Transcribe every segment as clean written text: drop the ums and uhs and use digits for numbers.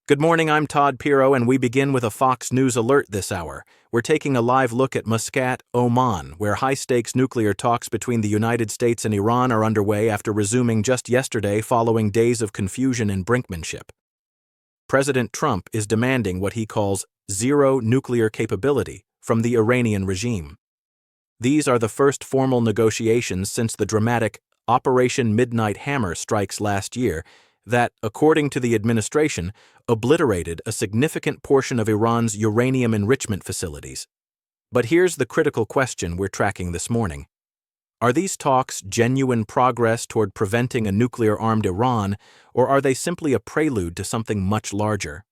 Good morning, I'm Todd Pirro, and we begin with a Fox News alert this hour. We're taking a live look at Muscat, Oman, where high-stakes nuclear talks between the United States and Iran are underway after resuming just yesterday following days of confusion and brinkmanship. President Trump is demanding what he calls zero nuclear capability from the Iranian regime. These are the first formal negotiations since the dramatic Operation Midnight Hammer strikes last year that, according to the administration, obliterated a significant portion of Iran's uranium enrichment facilities. But here's the critical question we're tracking this morning. Are these talks genuine progress toward preventing a nuclear-armed Iran, or are they simply a prelude to something much larger?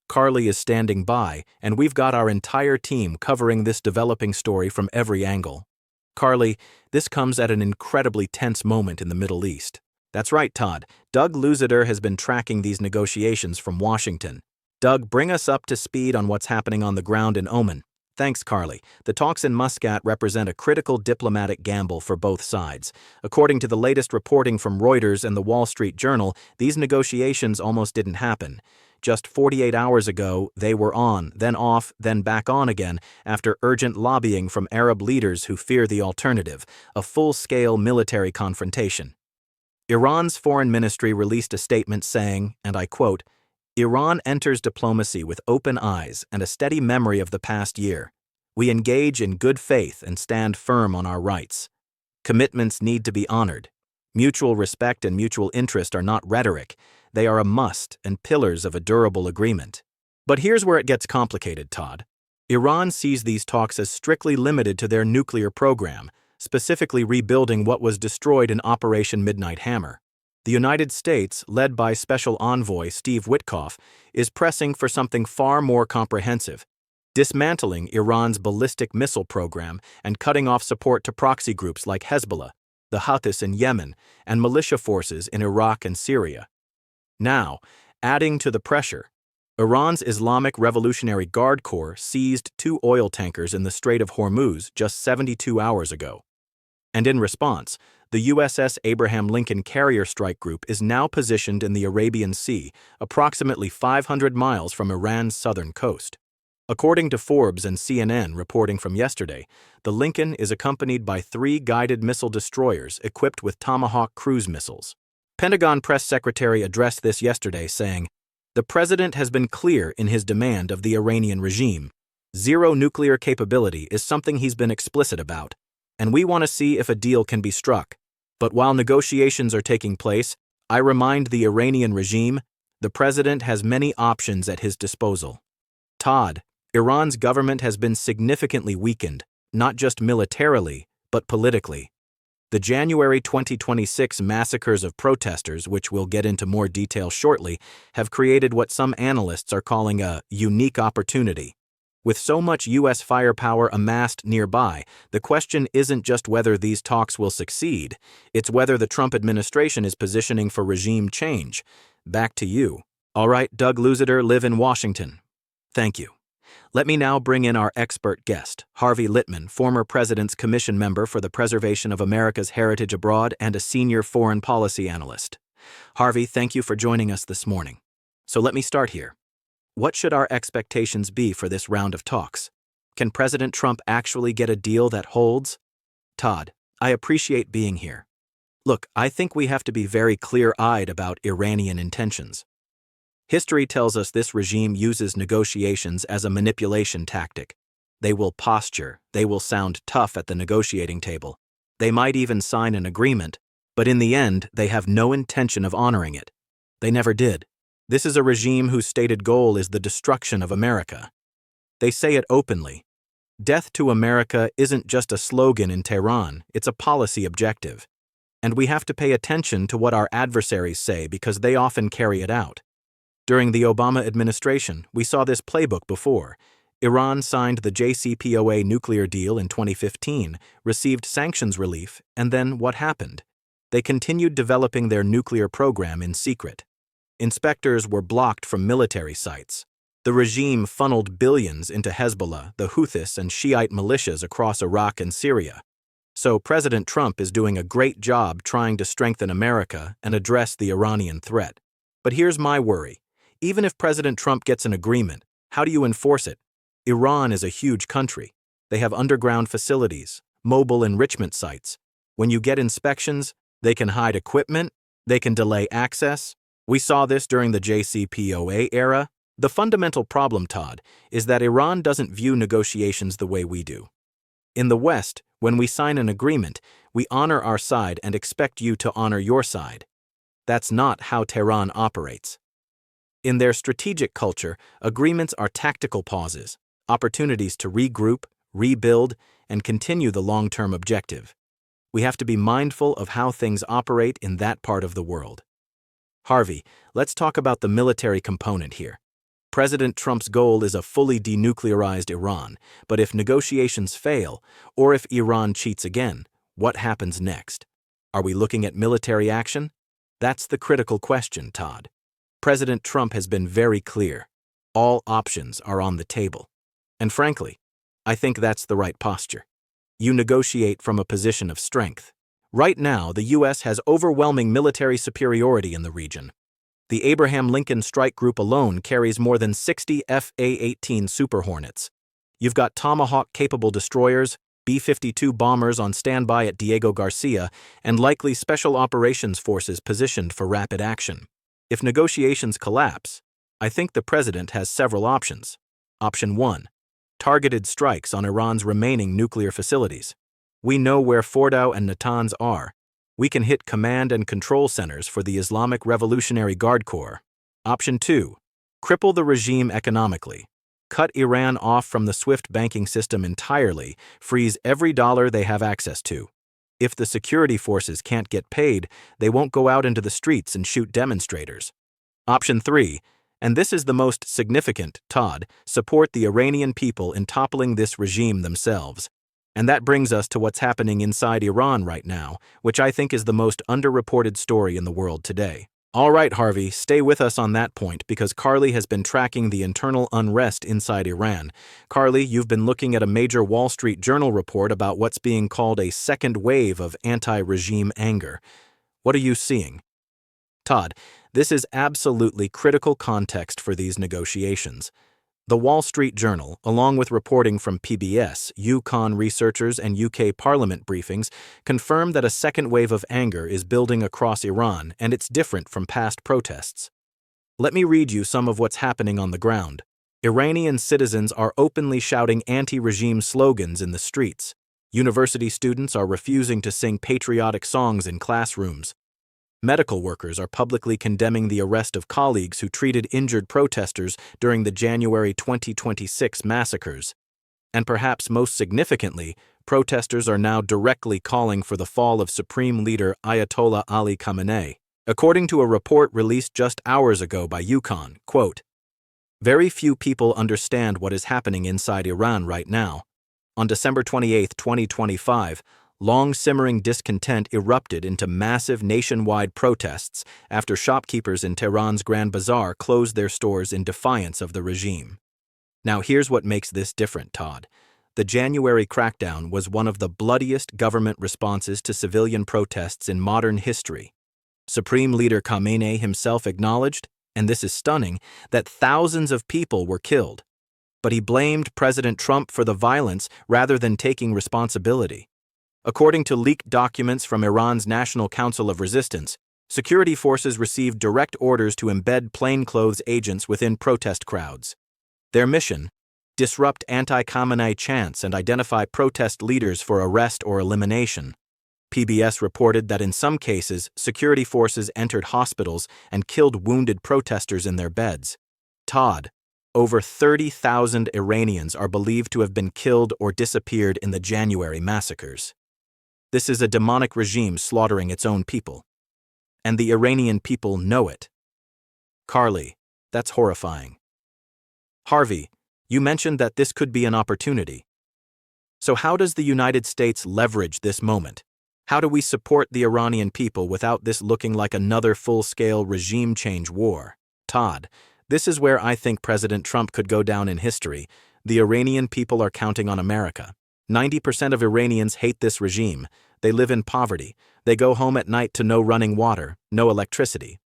Carly is standing by, and we've got our entire team covering this developing story from every angle. Carly, this comes at an incredibly tense moment in the Middle East. That's right, Todd. Doug Luzader has been tracking these negotiations from Washington. Doug, bring us up to speed on what's happening on the ground in Oman. Thanks, Carly. The talks in Muscat represent a critical diplomatic gamble for both sides. According to the latest reporting from Reuters and the Wall Street Journal, these negotiations almost didn't happen. Just 48 hours ago, they were on, then off, then back on again, after urgent lobbying from Arab leaders who fear the alternative, a full-scale military confrontation. Iran's foreign ministry released a statement saying, and I quote, "Iran enters diplomacy with open eyes and a steady memory of the past year. We engage in good faith and stand firm on our rights. Commitments need to be honored. Mutual respect and mutual interest are not rhetoric. They are a must and pillars of a durable agreement." But here's where it gets complicated, Todd. Iran sees these talks as strictly limited to their nuclear program, specifically rebuilding what was destroyed in Operation Midnight Hammer. The United States, led by Special Envoy Steve Witkoff, is pressing for something far more comprehensive, dismantling Iran's ballistic missile program and cutting off support to proxy groups like Hezbollah, the Houthis in Yemen, and militia forces in Iraq and Syria. Now, adding to the pressure, Iran's Islamic Revolutionary Guard Corps seized 2 oil tankers in the Strait of Hormuz just 72 hours ago. And in response, the USS Abraham Lincoln Carrier Strike Group is now positioned in the Arabian Sea, approximately 500 miles from Iran's southern coast. According to Forbes and CNN reporting from yesterday, the Lincoln is accompanied by 3 guided missile destroyers equipped with Tomahawk cruise missiles. Pentagon press secretary addressed this yesterday, saying, "The president has been clear in his demand of the Iranian regime. Zero nuclear capability is something he's been explicit about, and we want to see if a deal can be struck. But while negotiations are taking place, I remind the Iranian regime, the president has many options at his disposal." Todd, Iran's government has been significantly weakened, not just militarily, but politically. The January 2026 massacres of protesters, which we'll get into more detail shortly, have created what some analysts are calling a unique opportunity. With so much U.S. firepower amassed nearby, the question isn't just whether these talks will succeed, it's whether the Trump administration is positioning for regime change. Back to you. All right, Doug Luzader, live in Washington. Thank you. Let me now bring in our expert guest, Harvey Littman, former President's Commission member for the Preservation of America's Heritage Abroad and a senior foreign policy analyst. Harvey, thank you for joining us this morning. So let me start here. What should our expectations be for this round of talks? Can President Trump actually get a deal that holds? Todd, I appreciate being here. Look, I think we have to be very clear-eyed about Iranian intentions. History tells us this regime uses negotiations as a manipulation tactic. They will posture, they will sound tough at the negotiating table. They might even sign an agreement, but in the end, they have no intention of honoring it. They never did. This is a regime whose stated goal is the destruction of America. They say it openly. Death to America isn't just a slogan in Tehran, it's a policy objective. And we have to pay attention to what our adversaries say because they often carry it out. During the Obama administration, we saw this playbook before. Iran signed the JCPOA nuclear deal in 2015, received sanctions relief, and then what happened? They continued developing their nuclear program in secret. Inspectors were blocked from military sites. The regime funneled billions into Hezbollah, the Houthis, and Shiite militias across Iraq and Syria. So President Trump is doing a great job trying to strengthen America and address the Iranian threat. But here's my worry. Even if President Trump gets an agreement, how do you enforce it? Iran is a huge country. They have underground facilities, mobile enrichment sites. When you get inspections, they can hide equipment, they can delay access. We saw this during the JCPOA era. The fundamental problem, Todd, is that Iran doesn't view negotiations the way we do. In the West, when we sign an agreement, we honor our side and expect you to honor your side. That's not how Tehran operates. In their strategic culture, agreements are tactical pauses, opportunities to regroup, rebuild, and continue the long-term objective. We have to be mindful of how things operate in that part of the world. Harvey, let's talk about the military component here. President Trump's goal is a fully denuclearized Iran, but if negotiations fail, or if Iran cheats again, what happens next? Are we looking at military action? That's the critical question, Todd. President Trump has been very clear. All options are on the table. And frankly, I think that's the right posture. You negotiate from a position of strength. Right now, the U.S. has overwhelming military superiority in the region. The Abraham Lincoln Strike Group alone carries more than 60 F/A-18 Super Hornets. You've got Tomahawk-capable destroyers, B-52 bombers on standby at Diego Garcia, and likely special operations forces positioned for rapid action. If negotiations collapse, I think the president has several options. Option 1. Targeted strikes on Iran's remaining nuclear facilities. We know where Fordow and Natanz are. We can hit command and control centers for the Islamic Revolutionary Guard Corps. Option 2. Cripple the regime economically. Cut Iran off from the SWIFT banking system entirely, freeze every dollar they have access to. If the security forces can't get paid, they won't go out into the streets and shoot demonstrators. Option 3. And this is the most significant, Todd, support the Iranian people in toppling this regime themselves. And that brings us to what's happening inside Iran right now, which I think is the most underreported story in the world today. All right, Harvey, stay with us on that point because Carly has been tracking the internal unrest inside Iran. Carly, you've been looking at a major Wall Street Journal report about what's being called a second wave of anti-regime anger. What are you seeing? Todd, this is absolutely critical context for these negotiations. The Wall Street Journal, along with reporting from PBS, UConn researchers, and UK Parliament briefings, confirm that a second wave of anger is building across Iran, and it's different from past protests. Let me read you some of what's happening on the ground. Iranian citizens are openly shouting anti-regime slogans in the streets. University students are refusing to sing patriotic songs in classrooms. Medical workers are publicly condemning the arrest of colleagues who treated injured protesters during the January 2026 massacres. And perhaps most significantly, protesters are now directly calling for the fall of Supreme Leader Ayatollah Ali Khamenei. According to a report released just hours ago by UConn, quote, "Very few people understand what is happening inside Iran right now. On December 28, 2025, long-simmering discontent erupted into massive nationwide protests after shopkeepers in Tehran's Grand Bazaar closed their stores in defiance of the regime." Now here's what makes this different, Todd. The January crackdown was one of the bloodiest government responses to civilian protests in modern history. Supreme Leader Khamenei himself acknowledged, and this is stunning, that thousands of people were killed. But he blamed President Trump for the violence rather than taking responsibility. According to leaked documents from Iran's National Council of Resistance, security forces received direct orders to embed plainclothes agents within protest crowds. Their mission? Disrupt anti-Khamenei chants and identify protest leaders for arrest or elimination. PBS reported that in some cases, security forces entered hospitals and killed wounded protesters in their beds. Todd, over 30,000 Iranians are believed to have been killed or disappeared in the January massacres. This is a demonic regime slaughtering its own people. And the Iranian people know it. Carly, that's horrifying. Harvey, you mentioned that this could be an opportunity. So how does the United States leverage this moment? How do we support the Iranian people without this looking like another full-scale regime change war? Todd, this is where I think President Trump could go down in history. The Iranian people are counting on America. 90% of Iranians hate this regime. They live in poverty. They go home at night to no running water, no electricity.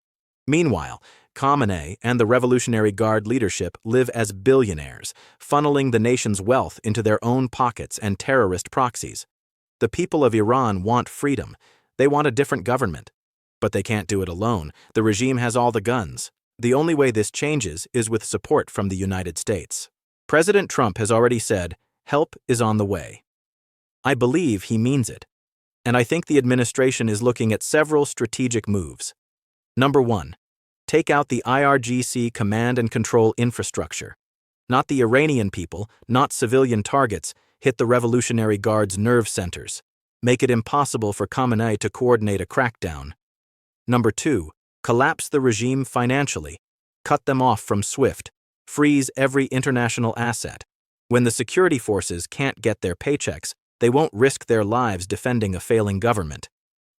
Meanwhile, Khamenei and the Revolutionary Guard leadership live as billionaires, funneling the nation's wealth into their own pockets and terrorist proxies. The people of Iran want freedom. They want a different government. But they can't do it alone. The regime has all the guns. The only way this changes is with support from the United States. President Trump has already said, help is on the way. I believe he means it. And I think the administration is looking at several strategic moves. Number 1. Take out the IRGC command and control infrastructure. Not the Iranian people, not civilian targets, hit the Revolutionary Guard's nerve centers. Make it impossible for Khamenei to coordinate a crackdown. Number 2. Collapse the regime financially. Cut them off from SWIFT. Freeze every international asset. When the security forces can't get their paychecks, they won't risk their lives defending a failing government.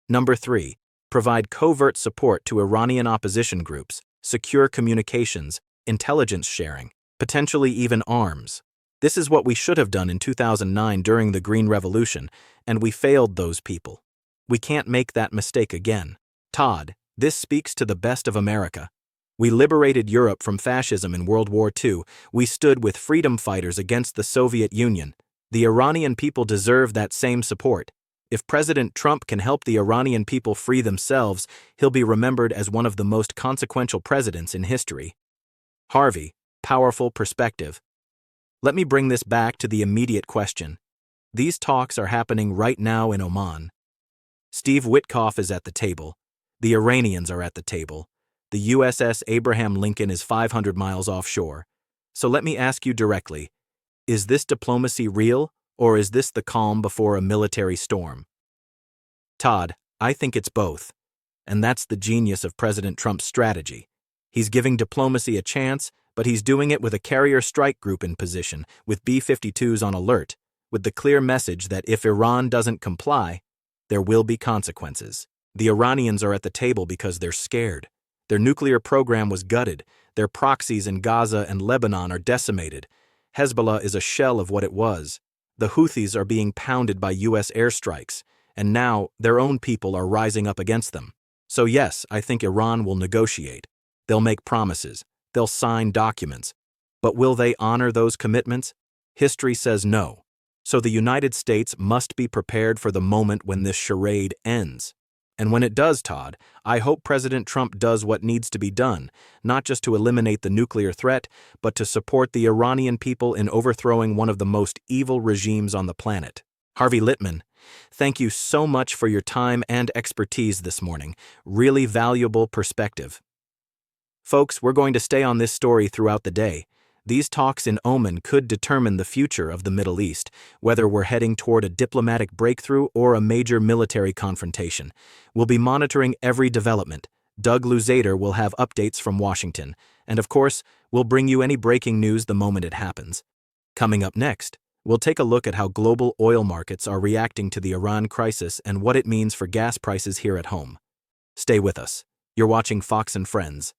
Number 3. Provide covert support to Iranian opposition groups, secure communications, intelligence sharing, potentially even arms. This is what we should have done in 2009 during the Green Revolution, and we failed those people. We can't make that mistake again. Todd, this speaks to the best of America. We liberated Europe from fascism in World War II. We stood with freedom fighters against the Soviet Union. The Iranian people deserve that same support. If President Trump can help the Iranian people free themselves, he'll be remembered as one of the most consequential presidents in history. Harvey, powerful perspective. Let me bring this back to the immediate question. These talks are happening right now in Oman. Steve Witkoff is at the table. The Iranians are at the table. The USS Abraham Lincoln is 500 miles offshore. So let me ask you directly, is this diplomacy real, or is this the calm before a military storm? Todd, I think it's both. And that's the genius of President Trump's strategy. He's giving diplomacy a chance, but he's doing it with a carrier strike group in position, with B-52s on alert, with the clear message that if Iran doesn't comply, there will be consequences. The Iranians are at the table because they're scared. Their nuclear program was gutted. Their proxies in Gaza and Lebanon are decimated. Hezbollah is a shell of what it was. The Houthis are being pounded by U.S. airstrikes, and now their own people are rising up against them. So yes, I think Iran will negotiate. They'll make promises. They'll sign documents. But will they honor those commitments? History says no. So the United States must be prepared for the moment when this charade ends. And when it does, Todd, I hope President Trump does what needs to be done, not just to eliminate the nuclear threat, but to support the Iranian people in overthrowing one of the most evil regimes on the planet. Harvey Littman, thank you so much for your time and expertise this morning. Really valuable perspective. Folks, we're going to stay on this story throughout the day. These talks in Oman could determine the future of the Middle East, whether we're heading toward a diplomatic breakthrough or a major military confrontation. We'll be monitoring every development. Doug Luzader will have updates from Washington, and of course, we'll bring you any breaking news the moment it happens. Coming up next, we'll take a look at how global oil markets are reacting to the Iran crisis and what it means for gas prices here at home. Stay with us. You're watching Fox and Friends.